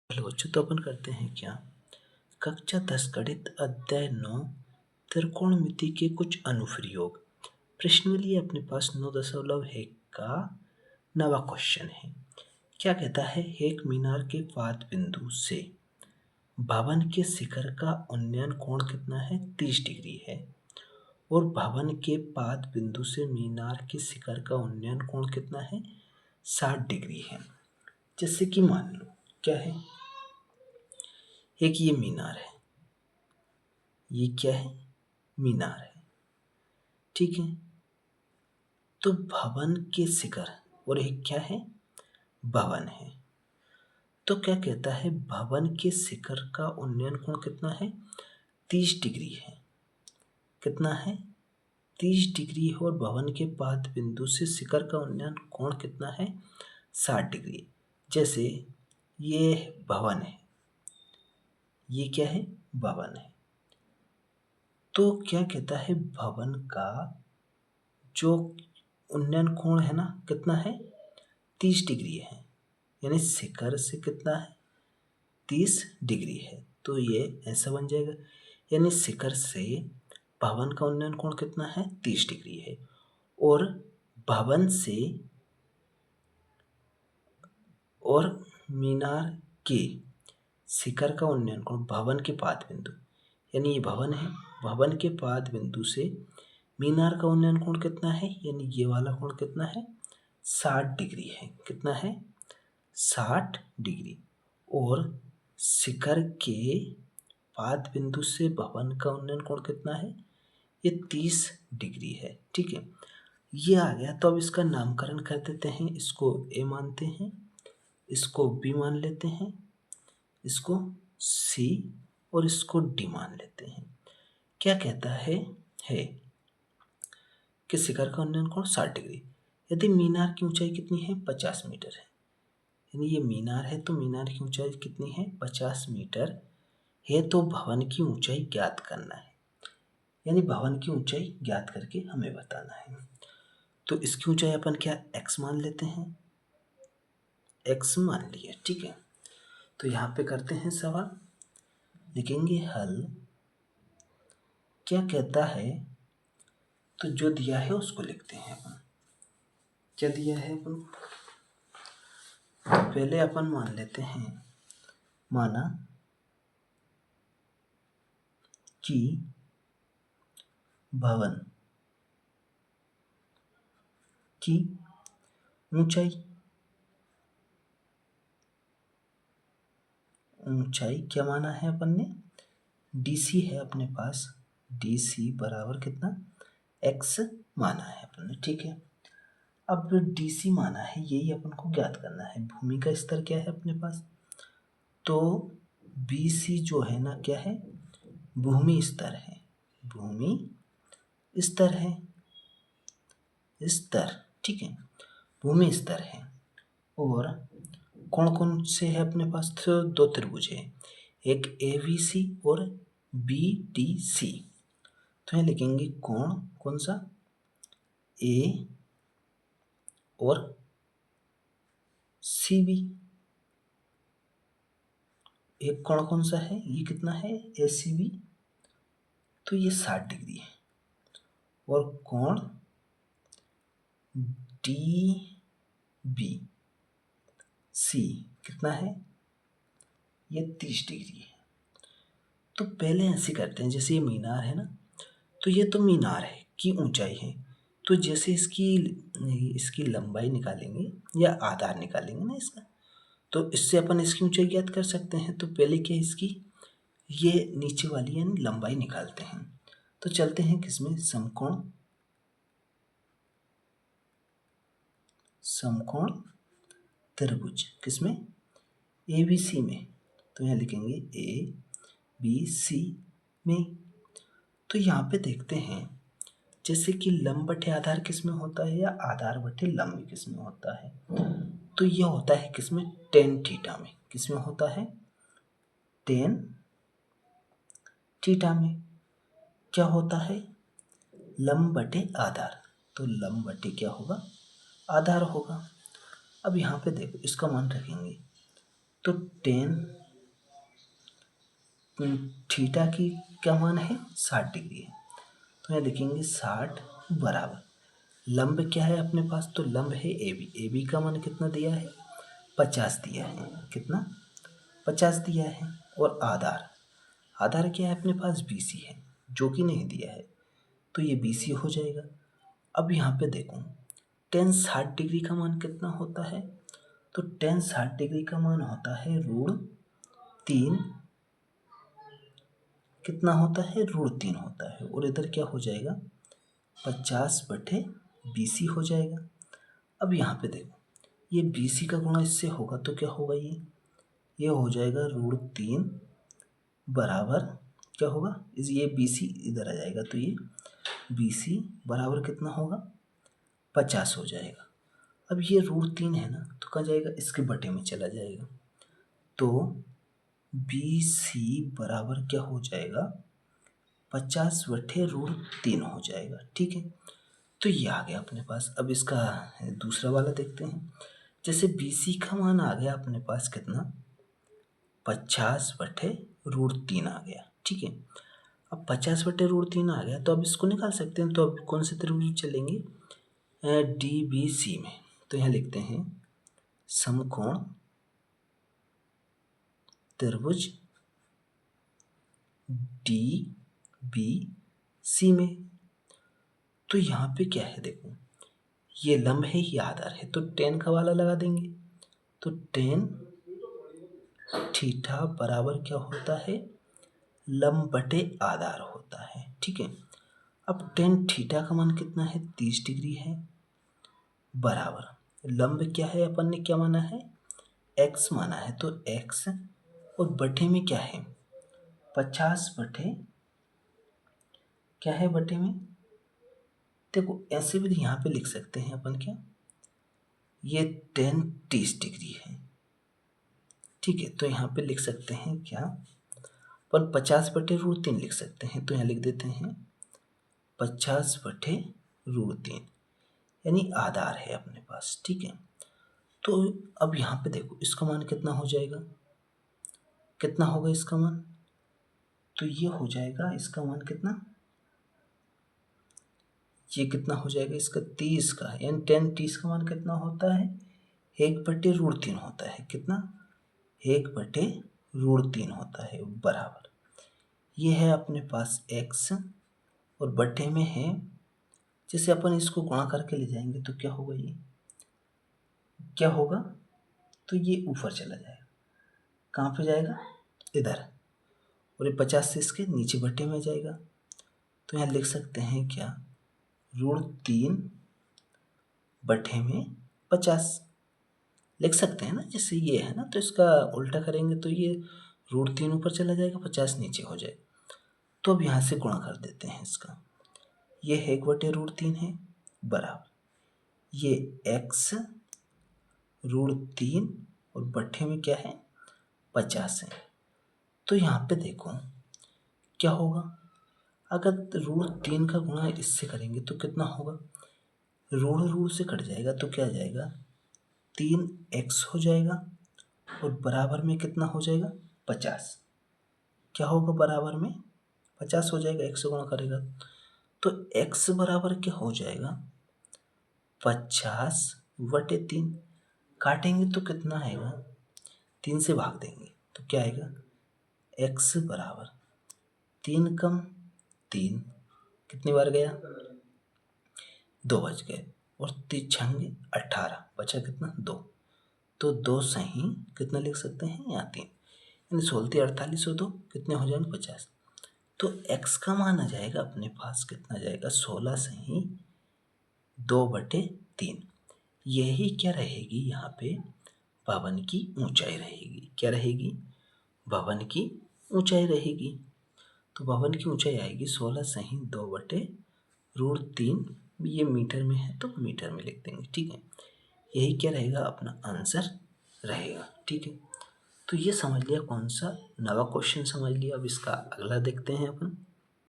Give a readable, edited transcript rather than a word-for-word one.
Hello बच्चों, तो अपन करते हैं क्या। कक्षा 10 गणित अध्याय 9 त्रिकोणमिति के कुछ अनुप्रयोग। प्रश्नावली अपने पास 9.1 का नवा क्वेश्चन है। क्या कहता है, एक मीनार के पाद बिंदु से भवन के शिखर का उन्नयन कोण कितना है, 30 डिग्री है। और भवन के पाद बिंदु से मीनार के शिखर का उन्नयन कोण कितना है, 60 डिग्री है। जैसे कि मान लो क्या है, एक ये मीनार है, ये क्या है, मीनार है, ठीक है। तो भवन के शिखर और एक क्या है, भवन है। तो क्या कहता है, भवन के शिखर का उन्नयन कोण कितना है, 30 डिग्री है। कितना है, 30 डिग्री है। और भवन के पाद बिंदु से शिखर का उन्नयन कोण कितना है, 60 डिग्री। जैसे ये भवन है, ये क्या है, भवन है। तो क्या कहता है, भवन का जो उन्नयन कोण है ना, कितना है, 30 डिग्री है। यानी शिखर से कितना है, 30 डिग्री है। तो ये ऐसा बन जाएगा, यानी शिखर से भवन का उन्नयन कोण कितना है, 30 डिग्री है। और भवन से और मीनार के शिखर का उन्नयन कोण भवन के पाद बिंदु, यानी ये भवन है, भवन के पाद बिंदु से मीनार का उन्नयन कोण कितना है, यानी ये वाला कोण कितना है, 60 डिग्री है। कितना है, 60 डिग्री। और शिखर के पाद बिंदु से भवन का उन्नयन कोण कितना है, ये 30 डिग्री है, ठीक है। ये आ गया। तो अब इसका नामकरण कर देते हैं। इसको ए मानते हैं, इसको बी मान लेते हैं, इसको सी और इसको डी मान लेते हैं। क्या कहता है कि शिखर का उन्नयन कोण 60 डिग्री। यदि मीनार की ऊंचाई कितनी है, 50 मीटर है। यानी ये मीनार है, तो मीनार की ऊंचाई कितनी है, 50 मीटर है। तो भवन की ऊंचाई ज्ञात करना है, यानी भवन की ऊंचाई ज्ञात करके हमें बताना है। तो इसकी ऊंचाई अपन क्या x मान लेते हैं, x मान लिया, ठीक है। तो यहाँ पे करते हैं सवाल, लिखेंगे हल। क्या कहता है, तो जो दिया है उसको लिखते हैं अपन। क्या दिया है अपन, तो पहले अपन मान लेते हैं, माना कि भवन की ऊंचाई क्या माना है अपन ने, DC है अपने पास, DC बराबर कितना, x माना है अपन ने, ठीक है। अब DC माना है, यही अपन को ज्ञात करना है। भूमि का स्तर क्या है अपने पास, तो BC जो है ना, क्या है, भूमि स्तर है, भूमि स्तर है, स्तर, ठीक है, भूमि स्तर है। और कौन कौन से है अपने पास, तो दो त्रिभुज है, एक ABC और BDC। तो यहाँ लिखेंगे कोण कौन सा, A और CB। एक कोण कौन सा है, ये कितना है, ACB, तो ये 60 डिग्री है। और कोण DBC कितना है, ये 30 डिग्री है। तो पहले ऐसे करते हैं, जैसे ये मीनार है ना, तो ये तो मीनार है की ऊंचाई है। तो जैसे इसकी लंबाई निकालेंगे या आधार निकालेंगे ना इसका, तो इससे अपन इसकी ऊंचाई ज्ञात कर सकते हैं। तो पहले क्या, इसकी ये नीचे वाली यानी लंबाई निकालते हैं। तो चलते हैं किसमें, समकोण त्रिभुज, किसमें, ABC में। तो यहाँ लिखेंगे ABC में। तो यहाँ पे देखते हैं, जैसे कि लंब बटे आधार किसमें होता है या आधार बटे लंब किसमें होता है, तो यह होता है किसमें, टेन थीटा में। किसमें होता है, टेन थीटा में। क्या होता है, लंब बटे आधार, तो लंब बटे क्या होगा, आधार होगा। अब यहाँ पे देखो, इसका मान रखेंगे तो टेन थीटा की क्या मान है, 60 डिग्री है। तो यहाँ लिखेंगे 60 बराबर लंब क्या है अपने पास, तो लंब है ए बी। ए बी का मान कितना दिया है, 50 दिया है। कितना, 50 दिया है। और आधार, आधार क्या है अपने पास, बी सी है, जो कि नहीं दिया है, तो ये बी सी हो जाएगा। अब यहाँ पे देखो टेन 60 डिग्री का मान कितना होता है, तो टेन 60 डिग्री का मान होता है √3, कितना होता है, √3 होता है। और इधर क्या हो जाएगा, 50/BC हो जाएगा। अब यहाँ पे देखो ये BC का गुणा इससे होगा तो क्या होगा, ये हो जाएगा √3 बराबर क्या होगा, ये BC इधर आ जाएगा, तो ये BC बराबर कितना होगा, 50 हो जाएगा। अब ये √3 है ना, तो कहाँ जाएगा, इसके बटे में चला जाएगा, तो BC बराबर क्या हो जाएगा, 50/√3 हो जाएगा। ठीक है, तो ये आ गया अपने पास। अब इसका दूसरा वाला देखते हैं। जैसे BC का मान आ गया अपने पास कितना, 50/√3 आ गया। ठीक है, अब 50/√3 आ गया, तो अब इसको निकाल सकते हैं। तो अब कौन से त्रिभुज चलेंगे, DBC में। तो यहाँ लिखते हैं समकोण त्रिभुज DBC में। तो यहाँ पे क्या है, देखो ये लंब है, ये आधार है, तो टेन का वाला लगा देंगे। तो टेन थीटा बराबर क्या होता है, लंब बटे आधार होता है। ठीक है, अब टेन थीटा का मान कितना है, 30 डिग्री है, बराबर लंब क्या है, अपन ने क्या माना है, x माना है, तो x और बटे में क्या है, 50 बटे क्या है, बटे में देखो ऐसे भी यहाँ पे लिख सकते हैं अपन, क्या ये 30 डिग्री है। ठीक है, तो यहाँ पे लिख सकते हैं क्या, अपन 50/√3 लिख सकते हैं। तो यहाँ लिख देते हैं 50/√3, यानी आधार है अपने पास। ठीक है, तो अब यहाँ पे देखो इसका मान कितना हो जाएगा, कितना होगा इसका मान, तो ये हो जाएगा इसका मान कितना, ये कितना हो जाएगा इसका 30 का, यानी 10 30 का मान कितना होता है, 1/√3 होता है। कितना, 1/√3 होता है, बराबर ये है अपने पास x और बटे में है, जैसे अपन इसको गुणा करके ले जाएंगे तो क्या होगा, ये क्या होगा, तो ये ऊपर चला जाएगा, कहाँ पे जाएगा, इधर, और ये 50 से इसके नीचे बटे में जाएगा। तो यहाँ लिख सकते हैं क्या, √3 बटे में 50 लिख सकते हैं ना, जैसे ये है ना, तो इसका उल्टा करेंगे तो ये √3 ऊपर चला जाएगा, 50 नीचे हो जाएगा। तो अब यहाँ से गुणा कर देते हैं इसका, ये 1/√3 है, बराबर ये x √3 और बट्ठे में क्या है, 50 है। तो यहाँ पे देखो क्या होगा, अगर √3 का गुणा इससे करेंगे तो कितना होगा, √√से कट जाएगा तो क्या आ जाएगा, 3x हो जाएगा, और बराबर में कितना हो जाएगा, 50, क्या होगा बराबर में 50 हो जाएगा, x से गुणा करेगा तो x बराबर क्या हो जाएगा, 50/3, काटेंगे तो कितना आएगा, 3 से भाग देंगे तो क्या आएगा, x बराबर 3 कम 3, कितनी बार गया, 2 बच गए, और 3×6 18, बचा कितना, 2, तो 2 सही कितना लिख सकते हैं, यहाँ 3, यानी 16×3 = 48 और 2 कितने हो जाएंगे, 50। तो x का मान आ जाएगा अपने पास, कितना जाएगा, 16 सही 2/3। यही क्या रहेगी यहाँ पे, भवन की ऊंचाई रहेगी। क्या रहेगी, भवन की ऊंचाई रहेगी। तो भवन की ऊंचाई आएगी 16 सही 2/√3, ये मीटर में है तो मीटर में लिख देंगे। ठीक है, यही क्या रहेगा, अपना आंसर रहेगा। ठीक है, तो ये समझ लिया कौन सा, नवा क्वेश्चन समझ लिया। अब इसका अगला देखते हैं अपन।